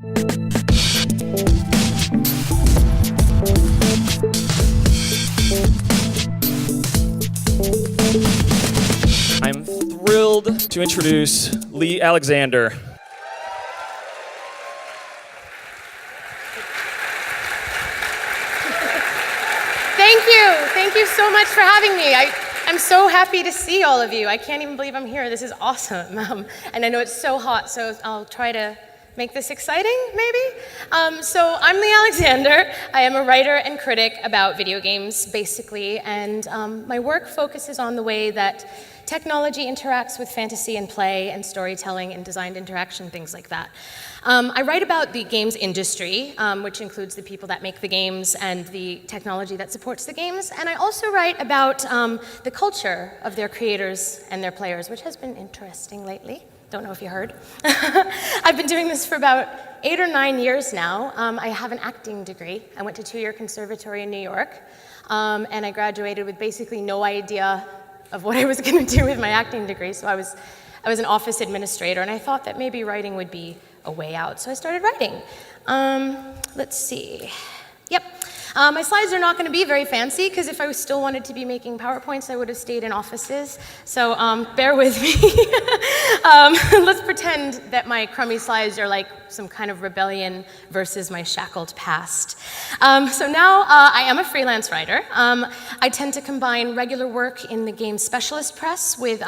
I'm thrilled to introduce Leigh Alexander. Thank you so much for having me. I'm so happy to see all of you. I can't even believe I'm here. This is awesome. And I know it's so hot, so I'll try to make this exciting, maybe? So I'm Leigh Alexander. I am a writer and critic about video games, basically, and my work focuses on the way that technology interacts with fantasy and play and storytelling and designed interaction, things like that. I write about the games industry, which includes the people that make the games and the technology that supports the games, and I also write about the culture of their creators and their players, which has been interesting lately. Don't know if you heard. I've been doing this for about 8 or 9 years now. I have an acting degree. I went to 2-year conservatory in New York, and I graduated with basically no idea of what I was going to do with my acting degree. So I was an office administrator, and I thought that maybe writing would be a way out. So I started writing. Let's see. Yep. My slides are not going to be very fancy, because if I still wanted to be making PowerPoints, I would have stayed in offices. So bear with me. Let's pretend that my crummy slides are like some kind of rebellion versus my shackled past. So now I am a freelance writer. I tend to combine regular work in the game specialist press with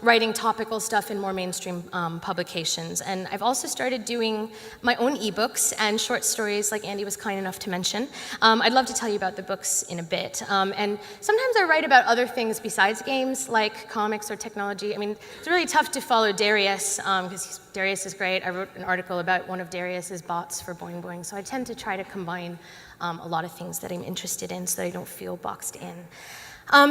writing topical stuff in more mainstream publications. And I've also started doing my own ebooks and short stories, like Andy was kind enough to mention. I'd love to tell you about the books in a bit. And sometimes I write about other things besides games, like comics or technology. I mean, it's really tough to follow Darius, because Darius is great. I wrote an article about one of Darius's bots for Boing Boing, so I tend to try to combine a lot of things that I'm interested in so that I don't feel boxed in.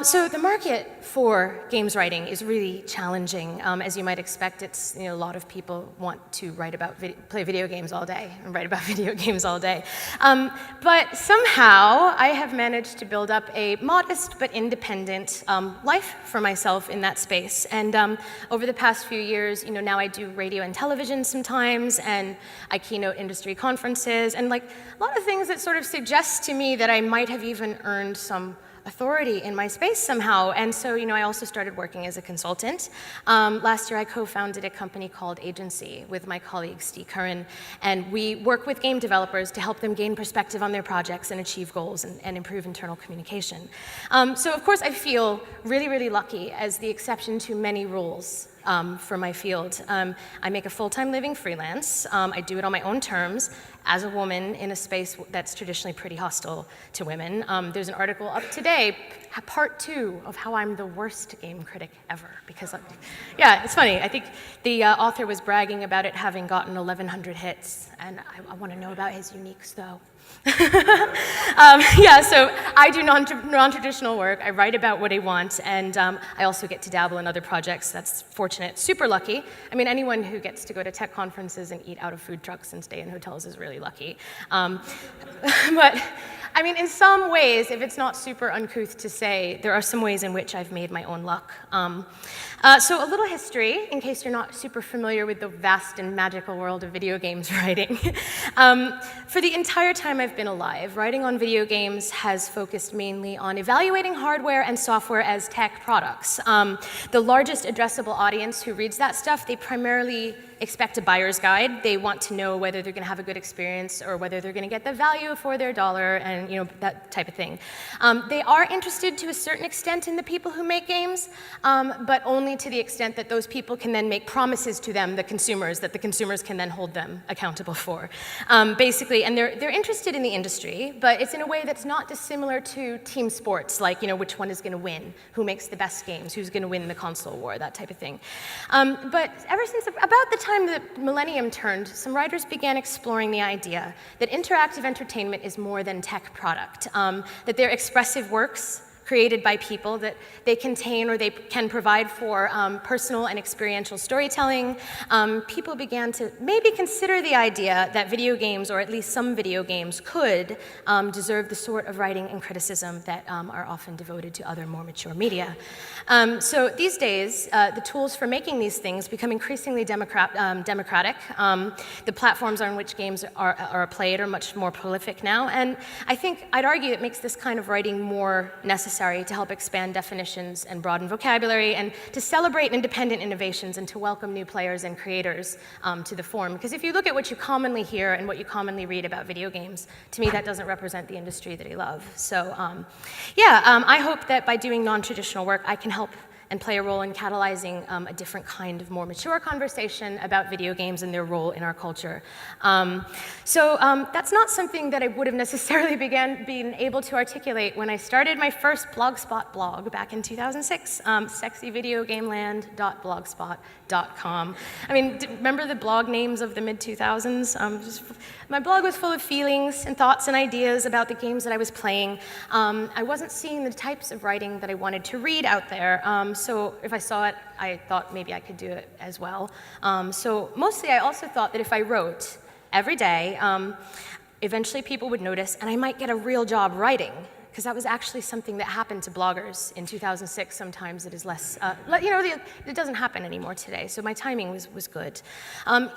So the market for games writing is really challenging. As you might expect, it's, a lot of people want to write about play video games all day and write about video games all day. But somehow I have managed to build up a modest but independent life for myself in that space. And over the past few years, now I do radio and television sometimes, and I keynote industry conferences, and like a lot of things that sort of suggest to me that I might have even earned some authority in my space somehow. And so, I also started working as a consultant. Last year, I co-founded a company called Agency with my colleague, Steve Curran, and we work with game developers to help them gain perspective on their projects and achieve goals and improve internal communication. So, of course, I feel really, really lucky as the exception to many rules for my field. I make a full-time living freelance. I do it on my own terms as a woman in a space that's traditionally pretty hostile to women. There's an article up today, part 2 of how I'm the worst game critic ever, because, yeah, it's funny. I think the author was bragging about it having gotten 1,100 hits, and I want to know about his uniques, though. Yeah, so I do non-traditional work. I write about what I want, and I also get to dabble in other projects. That's fortunate, super lucky. I mean, anyone who gets to go to tech conferences and eat out of food trucks and stay in hotels is really lucky. But I mean, in some ways, if it's not super uncouth to say, there are some ways in which I've made my own luck. So a little history, in case you're not super familiar with the vast and magical world of video games writing. For the entire time I've been alive, writing on video games has focused mainly on evaluating hardware and software as tech products. The largest addressable audience who reads that stuff, they primarily expect a buyer's guide. They want to know whether they're going to have a good experience or whether they're going to get the value for their dollar and that type of thing. They are interested to a certain extent in the people who make games, but only to the extent that those people can then make promises to them, the consumers, that the consumers can then hold them accountable for. Basically, and they're interested in the industry, but it's in a way that's not dissimilar to team sports, like which one is going to win, who makes the best games, who's going to win the console war, that type of thing. But ever since about the time the millennium turned, some writers began exploring the idea that interactive entertainment is more than tech product, that they're expressive works created by people, that they contain or they can provide for personal and experiential storytelling, people began to maybe consider the idea that video games, or at least some video games, could deserve the sort of writing and criticism that are often devoted to other more mature media. So these days, the tools for making these things become increasingly democratic. The platforms on which games are played are much more prolific now, and I think I'd argue it makes this kind of writing more necessary to help expand definitions and broaden vocabulary, and to celebrate independent innovations and to welcome new players and creators to the form. Because if you look at what you commonly hear and what you commonly read about video games, to me that doesn't represent the industry that I love. So I hope that by doing non-traditional work, I can help and play a role in catalyzing a different kind of more mature conversation about video games and their role in our culture. That's not something that I would have necessarily been able to articulate when I started my first Blogspot blog back in 2006, sexyvideogameland.blogspot.com. I mean, remember the blog names of the mid-2000s? My blog was full of feelings and thoughts and ideas about the games that I was playing. I wasn't seeing the types of writing that I wanted to read out there. So if I saw it, I thought maybe I could do it as well. So mostly I also thought that if I wrote every day, eventually people would notice and I might get a real job writing, because that was actually something that happened to bloggers in 2006. Sometimes it is less, it doesn't happen anymore today, so my timing was good.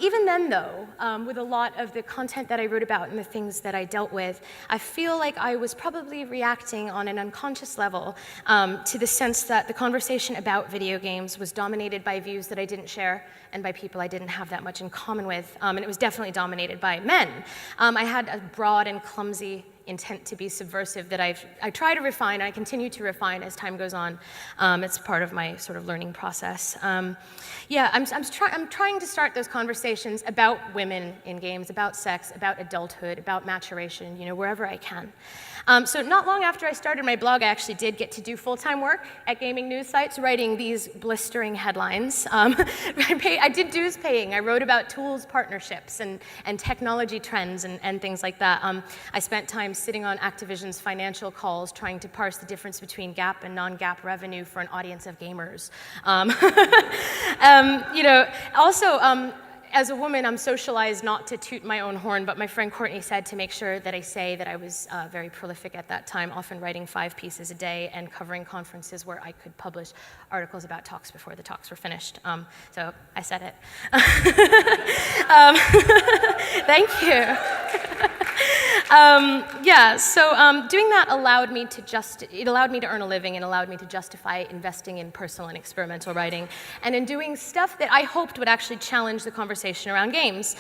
Even then though, with a lot of the content that I wrote about and the things that I dealt with, I feel like I was probably reacting on an unconscious level to the sense that the conversation about video games was dominated by views that I didn't share and by people I didn't have that much in common with, and it was definitely dominated by men. I had a broad and clumsy intent to be subversive that I try to refine, and I continue to refine as time goes on. It's part of my sort of learning process. I'm trying to start those conversations about women in games, about sex, about adulthood, about maturation, wherever I can. So not long after I started my blog, I actually did get to do full-time work at gaming news sites, writing these blistering headlines. I did dues paying. I wrote about tools partnerships and technology trends and things like that. I spent time sitting on Activision's financial calls trying to parse the difference between GAAP and non-GAAP revenue for an audience of gamers. As a woman, I'm socialized not to toot my own horn, but my friend Courtney said to make sure that I say that I was very prolific at that time, often writing 5 pieces a day and covering conferences where I could publish articles about talks before the talks were finished. So I said it. Thank you. Doing that allowed me to earn a living and allowed me to justify investing in personal and experimental writing, and in doing stuff that I hoped would actually challenge the conversation around games.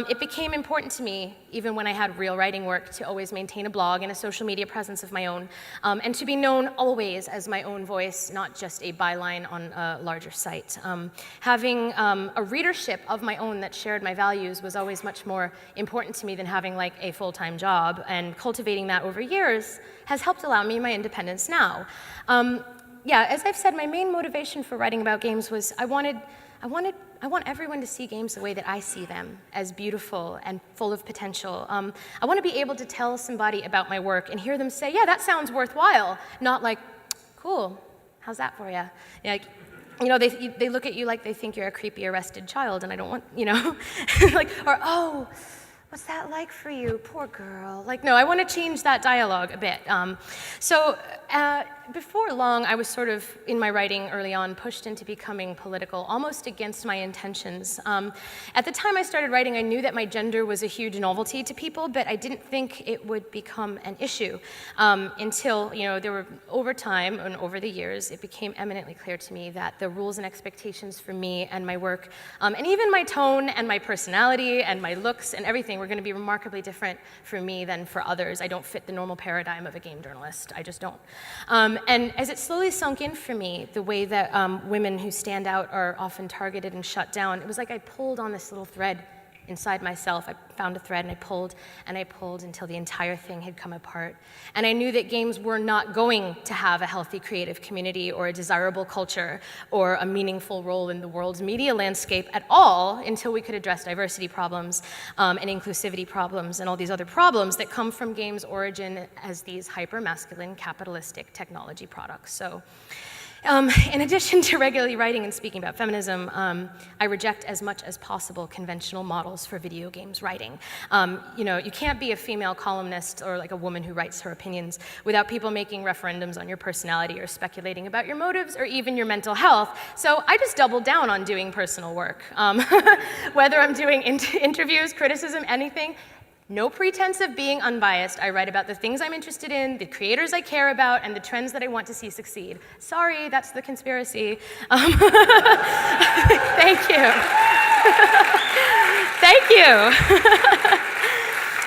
It became important to me, even when I had real writing work, to always maintain a blog and a social media presence of my own, and to be known always as my own voice, not just a byline on a larger site. Having a readership of my own that shared my values was always much more important to me than having like a full-time job, and cultivating that over years has helped allow me my independence now. As I've said, my main motivation for writing about games was I want everyone to see games the way that I see them, as beautiful and full of potential. I want to be able to tell somebody about my work and hear them say, yeah, that sounds worthwhile, not like, cool, how's that for you? They look at you like they think you're a creepy arrested child, and I don't want, or, oh, what's that like for you? Poor girl. No, I want to change that dialogue a bit. Before long, I was sort of, in my writing early on, pushed into becoming political, almost against my intentions. At the time I started writing, I knew that my gender was a huge novelty to people, but I didn't think it would become an issue until, over time and over the years, it became eminently clear to me that the rules and expectations for me and my work, and even my tone and my personality and my looks and everything were going to be remarkably different for me than for others. I don't fit the normal paradigm of a game journalist. I just don't. And as it slowly sunk in for me, the way that women who stand out are often targeted and shut down, it was like I pulled on this little thread inside myself, I found a thread and I pulled until the entire thing had come apart. And I knew that games were not going to have a healthy creative community or a desirable culture or a meaningful role in the world's media landscape at all until we could address diversity problems and inclusivity problems and all these other problems that come from games' origin as these hyper-masculine capitalistic technology products. So. In addition to regularly writing and speaking about feminism, I reject as much as possible conventional models for video games writing. You can't be a female columnist or like a woman who writes her opinions without people making referendums on your personality or speculating about your motives or even your mental health. So I just doubled down on doing personal work. Whether I'm doing interviews, criticism, anything, no pretense of being unbiased. I write about the things I'm interested in, the creators I care about, and the trends that I want to see succeed. Sorry, that's the conspiracy. Thank you. Thank you.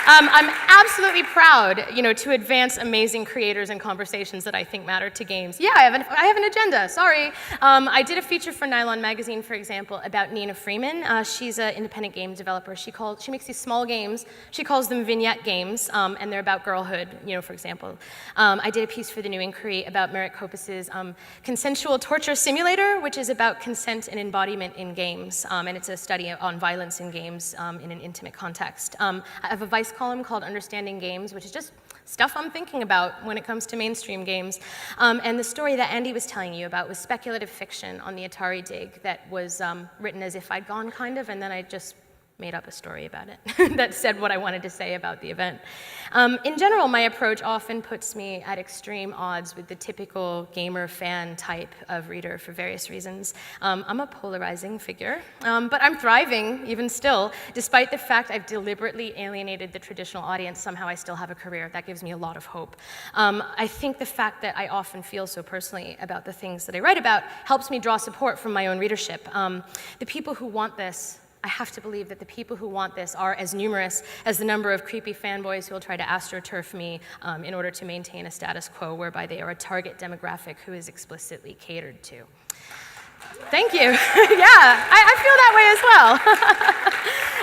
I'm absolutely proud, to advance amazing creators and conversations that I think matter to games. Yeah, I have an agenda, sorry. I did a feature for Nylon Magazine, for example, about Nina Freeman. She's an independent game developer. She makes these small games. She calls them vignette games, and they're about girlhood, for example. I did a piece for The New Inquiry about Merritt Kopas's Consensual Torture Simulator, which is about consent and embodiment in games, and it's a study on violence in games in an intimate context. I have a Vice column called Understanding Games, which is just stuff I'm thinking about when it comes to mainstream games. And the story that Andy was telling you about was speculative fiction on the Atari Dig that was written as if I'd gone, kind of, and then I just made up a story about it that said what I wanted to say about the event. In general, my approach often puts me at extreme odds with the typical gamer fan type of reader for various reasons. I'm a polarizing figure, but I'm thriving even still. Despite the fact I've deliberately alienated the traditional audience, somehow I still have a career. That gives me a lot of hope. I think the fact that I often feel so personally about the things that I write about helps me draw support from my own readership. The people who want this, I have to believe that the people who want this are as numerous as the number of creepy fanboys who will try to astroturf me in order to maintain a status quo whereby they are a target demographic who is explicitly catered to. Thank you. Yeah, I feel that way as well.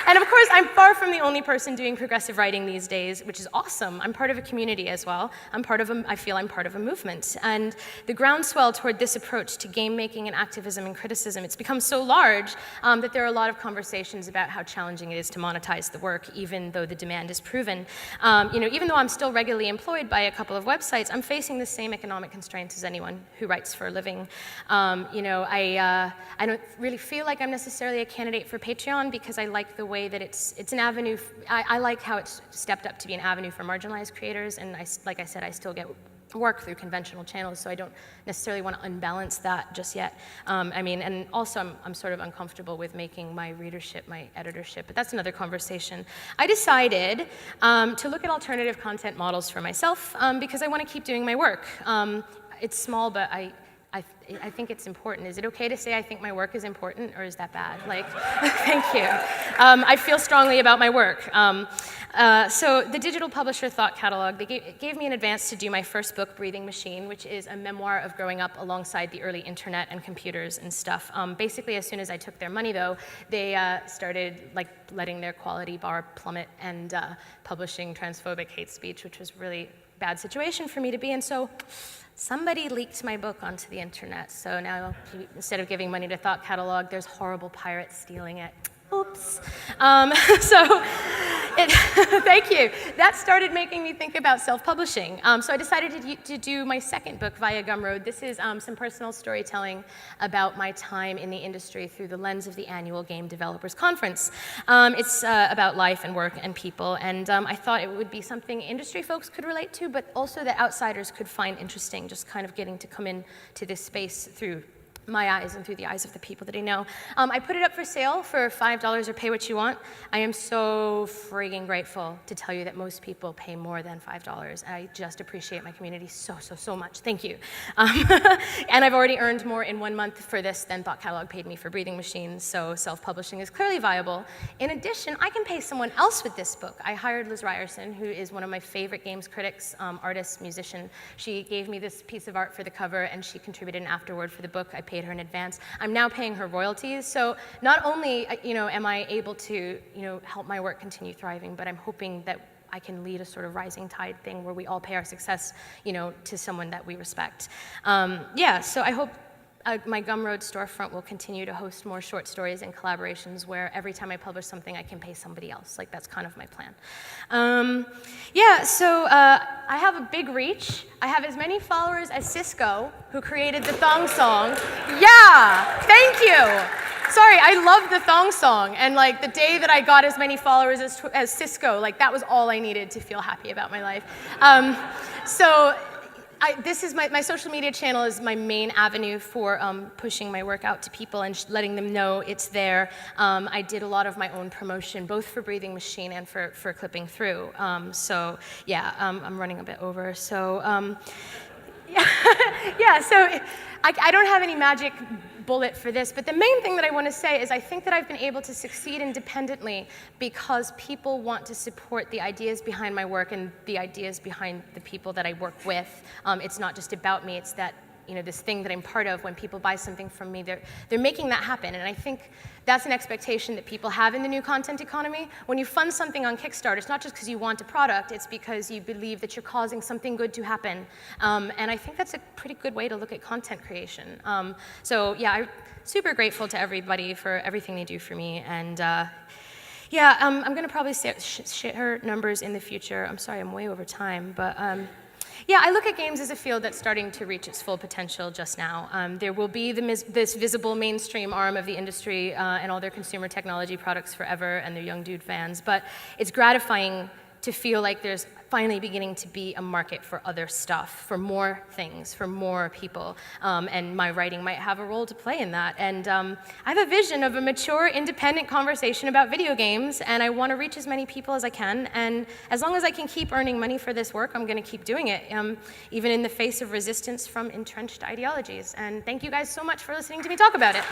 And of course, I'm far from the only person doing progressive writing these days, which is awesome. I'm part of a community as well. I feel I'm part of a movement. And the groundswell toward this approach to game making and activism and criticism, it's become so large that there are a lot of conversations about how challenging it is to monetize the work, even though the demand is proven. Even though I'm still regularly employed by a couple of websites, I'm facing the same economic constraints as anyone who writes for a living. I don't really feel like I'm necessarily a candidate for Patreon because I like the way that it's an avenue. I like how it's stepped up to be an avenue for marginalized creators, and like I said, I still get work through conventional channels, so I don't necessarily want to unbalance that just yet. And also I'm sort of uncomfortable with making my readership my editorship, but that's another conversation. I decided to look at alternative content models for myself because I want to keep doing my work. It's small, but I think it's important. Is it okay to say I think my work is important, or is that bad? Thank you. I feel strongly about my work. So the digital publisher Thought Catalog, they gave me an advance to do my first book, Breathing Machine, which is a memoir of growing up alongside the early internet and computers and stuff. Basically, as soon as I took their money, though, they started letting their quality bar plummet and publishing transphobic hate speech, which was a really bad situation for me to be in. So somebody leaked my book onto the internet, so now instead of giving money to Thought Catalog, there's horrible pirates stealing it. Oops. Thank you. That started making me think about self-publishing. So I decided to do my second book via Gumroad. This is some personal storytelling about my time in the industry through the lens of the annual Game Developers Conference. It's about life and work and people, and I thought it would be something industry folks could relate to, but also that outsiders could find interesting, just kind of getting to come into this space through my eyes and through the eyes of the people that I know. I put it up for sale for $5 or pay what you want. I am so frigging grateful to tell you that most people pay more than $5. I just appreciate my community so much. Thank you. And I've already earned more in 1 month for this than Thought Catalog paid me for Breathing Machine, so self-publishing is clearly viable. In addition, I can pay someone else with this book. I hired Liz Ryerson, who is one of my favorite games critics, artist, musician. She gave me this piece of art for the cover, and she contributed an afterword for the book. I paid her in advance. I'm now paying her royalties. So not only am I able to help my work continue thriving, but I'm hoping that I can lead a sort of rising tide thing where we all pay our success to someone that we respect. So I hope my Gumroad storefront will continue to host more short stories and collaborations where every time I publish something, I can pay somebody else. Like, that's kind of my plan. I have a big reach. I have as many followers as Cisco, who created the thong song. Yeah, thank you. Sorry, I love the thong song. And like the day that I got as many followers as Cisco, like that was all I needed to feel happy about my life. This is my social media channel is my main avenue for pushing my work out to people and letting them know it's there. I did a lot of my own promotion, both for Breathing Machine and for Clipping Through. I'm running a bit over. So I don't have any magic bullet for this, but the main thing that I want to say is I think that I've been able to succeed independently because people want to support the ideas behind my work and the ideas behind the people that I work with. It's not just about me, it's that this thing that I'm part of. When people buy something from me, they're making that happen, and I think that's an expectation that people have in the new content economy. When you fund something on Kickstarter, it's not just because you want a product, it's because you believe that you're causing something good to happen. And I think that's a pretty good way to look at content creation. I'm super grateful to everybody for everything they do for me. And I'm going to probably share numbers in the future. I'm sorry, I'm way over time, but I look at games as a field that's starting to reach its full potential just now. There will be this visible mainstream arm of the industry and all their consumer technology products forever and their young dude fans, but it's gratifying to feel like there's finally beginning to be a market for other stuff, for more things, for more people, and my writing might have a role to play in that. And I have a vision of a mature, independent conversation about video games, and I want to reach as many people as I can, and as long as I can keep earning money for this work, I'm going to keep doing it, even in the face of resistance from entrenched ideologies. And thank you guys so much for listening to me talk about it.